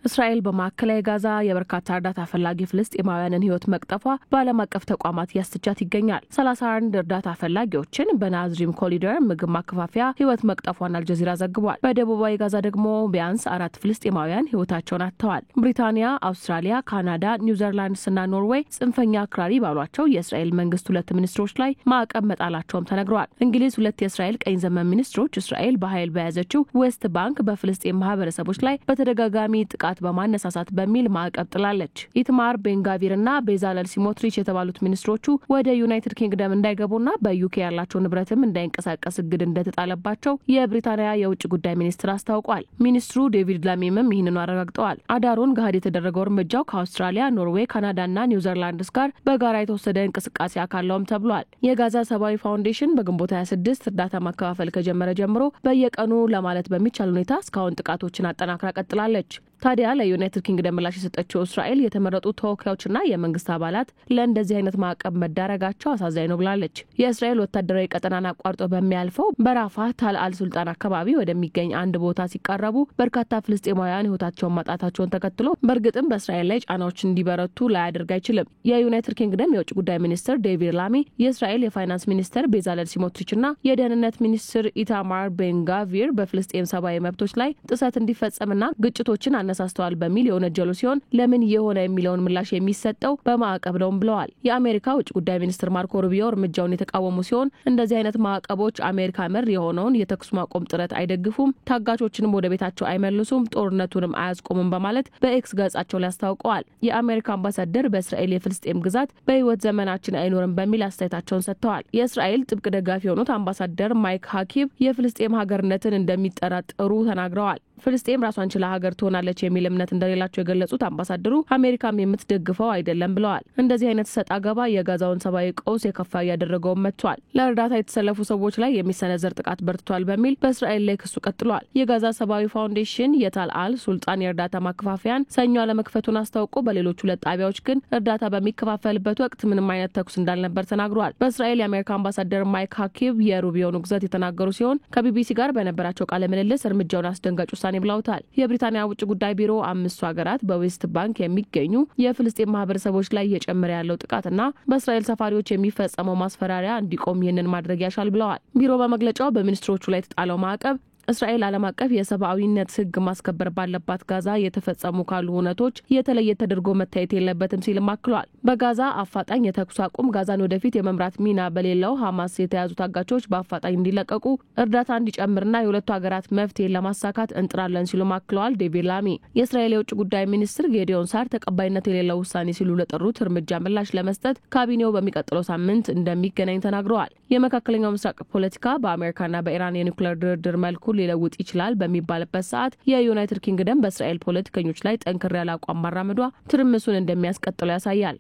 እስራኤል በማዕከላዊ ጋዛ የበርካታ እርዳታ ፈላጊ ፍልስጤማውያንን ህይወት መቅጠፏ በዓለም አቀፍ ተቋማት ያስቻት ይገኛል። 31 እርዳታ ፈላጊዎችን በናዝሪም ኮሪደር ምግብ ማከፋፈያ ህይወት መቅጠፏን አልጀዚራ ዘግቧል። በደቡባዊ ጋዛ ደግሞ ቢያንስ 4 ፍልስጤማውያን ህይወታቸውን አጥተዋል። ብሪታንያ፣ አውስትራሊያ፣ ካናዳ፣ ኒውዚላንድስና ኖርዌይ ጽንፈኛ አክራሪ ባሏቸው የእስራኤል መንግስት 2 ሚኒስትሮች ላይ ማዕቀብ መጣላቸውም ተነግሯል። እንግሊዝ 2 የእስራኤል ቀኝ ዘመም ሚኒስትሮች እስራኤል በኃይል በያዘችው ዌስት ባንክ በፍልስጤም ማህበረሰቦች ላይ በተደጋጋሚ ጥቃት በማነሳሳት በሚል ማዕቀብ ጥላለች። ኢትማር ቤንጋቪርና ቤዛለል ሲሞትሪች የተባሉት ሚኒስትሮቹ ወደ ዩናይትድ ኪንግደም እንዳይገቡና በዩኬ ያላቸው ንብረትም እንዳይንቀሳቀስ እግድ እንደተጣለባቸው የብሪታንያ የውጭ ጉዳይ ሚኒስትር አስታውቋል። ሚኒስትሩ ዴቪድ ላሚምም ይህንኑ አረጋግጠዋል። አዳሩን ገሃድ የተደረገው እርምጃው ከአውስትራሊያ፣ ኖርዌይ፣ ካናዳና ኒውዚላንድስ ጋር በጋራ የተወሰደ እንቅስቃሴ አካለውም ተብሏል። የጋዛ ሰብአዊ ፋውንዴሽን በግንቦት 26 እርዳታ ማከፋፈል ከጀመረ ጀምሮ በየቀኑ ለማለት በሚቻል ሁኔታ እስካሁን ጥቃቶችን አጠናክራ ቀጥላለች። ታዲያ ለዩናይትድ ኪንግደም ምላሽ የሰጠችው እስራኤል የተመረጡ ተወካዮችና የመንግስት አባላት ለእንደዚህ አይነት ማዕቀብ መዳረጋቸው አሳዛኝ ነው ብላለች። የእስራኤል ወታደራዊ ቀጠናን አቋርጦ በሚያልፈው በራፋህ ታል አል ሱልጣን አካባቢ ወደሚገኝ አንድ ቦታ ሲቃረቡ በርካታ ፍልስጤማውያን ህይወታቸውን ማጣታቸውን ተከትሎ በእርግጥም በእስራኤል ላይ ጫናዎች እንዲበረቱ ላያደርግ አይችልም። የዩናይትድ ኪንግደም የውጭ ጉዳይ ሚኒስትር ዴቪድ ላሚ፣ የእስራኤል የፋይናንስ ሚኒስትር ቤዛለል ሲሞትሪችና የደህንነት ሚኒስትር ኢታማር ቤንጋቪር በፍልስጤም ሰብአዊ መብቶች ላይ ጥሰት እንዲፈጸምና ግጭቶችን አነሳስተዋል በሚል የወነጀሉ ሲሆን ለምን የሆነ የሚለውን ምላሽ የሚሰጠው በማዕቀብ ነው ብለዋል። የአሜሪካ ውጭ ጉዳይ ሚኒስትር ማርኮ ሩቢዮ እርምጃውን የተቃወሙ ሲሆን እንደዚህ አይነት ማዕቀቦች አሜሪካ መር የሆነውን የተኩስ ማቆም ጥረት አይደግፉም፣ ታጋቾችንም ወደ ቤታቸው አይመልሱም፣ ጦርነቱንም አያስቆሙም በማለት በኤክስ ገጻቸው ላይ አስታውቀዋል። የአሜሪካ አምባሳደር በእስራኤል የፍልስጤም ግዛት በህይወት ዘመናችን አይኖርም በሚል አስተያየታቸውን ሰጥተዋል። የእስራኤል ጥብቅ ደጋፊ የሆኑት አምባሳደር ማይክ ሀኪብ የፍልስጤም ሀገርነትን እንደሚጠራጠሩ ተናግረዋል። ፍልስጤም ራሷን ችላ ሀገር ትሆናለች የሚል እምነት እንደሌላቸው የገለጹት አምባሳደሩ አሜሪካም የምትደግፈው አይደለም ብለዋል። እንደዚህ አይነት ሰጣ ገባ የጋዛውን ሰብአዊ ቀውስ የከፋ እያደረገው መጥቷል። ለእርዳታ የተሰለፉ ሰዎች ላይ የሚሰነዘር ጥቃት በርትቷል በሚል በእስራኤል ላይ ክሱ ቀጥሏል። የጋዛ ሰብአዊ ፋውንዴሽን የታል አል ሱልጣን የእርዳታ ማከፋፈያን ሰኞ አለመክፈቱን አስታውቆ በሌሎች 2 ጣቢያዎች ግን እርዳታ በሚከፋፈልበት ወቅት ምንም አይነት ተኩስ እንዳልነበር ተናግሯል። በእስራኤል የአሜሪካ አምባሳደር ማይክ ሀኪብ የሩቢዮን ውግዘት የተናገሩ ሲሆን ከቢቢሲ ጋር በነበራቸው ቃለ ምልልስ እርምጃውን አስደንጋጭ ውሳኔ ብለውታል። የብሪታንያ ውጭ ጉዳይ ቢሮ 5 ሀገራት በዌስት ባንክ የሚገኙ የፍልስጤም ማህበረሰቦች ላይ እየጨመረ ያለው ጥቃትና በእስራኤል ሰፋሪዎች የሚፈጸመው ማስፈራሪያ እንዲቆም ይህንን ማድረግ ያሻል ብለዋል። ቢሮ በመግለጫው በሚኒስትሮቹ ላይ የተጣለው ማዕቀብ እስራኤል ዓለም አቀፍ የሰብአዊነት ሕግ ማስከበር ባለባት ጋዛ የተፈጸሙ ካሉ ሁነቶች የተለየ ተደርጎ መታየት የለበትም ሲልም አክሏል። በጋዛ አፋጣኝ የተኩስ አቁም፣ ጋዛን ወደፊት የመምራት ሚና በሌለው ሐማስ የተያዙ ታጋቾች በአፋጣኝ እንዲለቀቁ፣ እርዳታ እንዲጨምርና የሁለቱ ሀገራት መፍትሄ ለማሳካት እንጥራለን ሲሉም አክለዋል። ዴቪድ ላሚ የእስራኤል የውጭ ጉዳይ ሚኒስትር ጌዲዮን ሳር ተቀባይነት የሌለው ውሳኔ ሲሉ ለጠሩት እርምጃ ምላሽ ለመስጠት ካቢኔው በሚቀጥለው ሳምንት እንደሚገናኝ ተናግረዋል። የመካከለኛው ምስራቅ ፖለቲካ በአሜሪካና በኢራን የኒውክሌር ድርድር መልኩ ሊለውጥ ይችላል በሚባልበት ሰዓት የዩናይትድ ኪንግደም በእስራኤል ፖለቲከኞች ላይ ጠንከር ያለ አቋም ማራመዷ ትርምሱን እንደሚያስቀጥለው ያሳያል።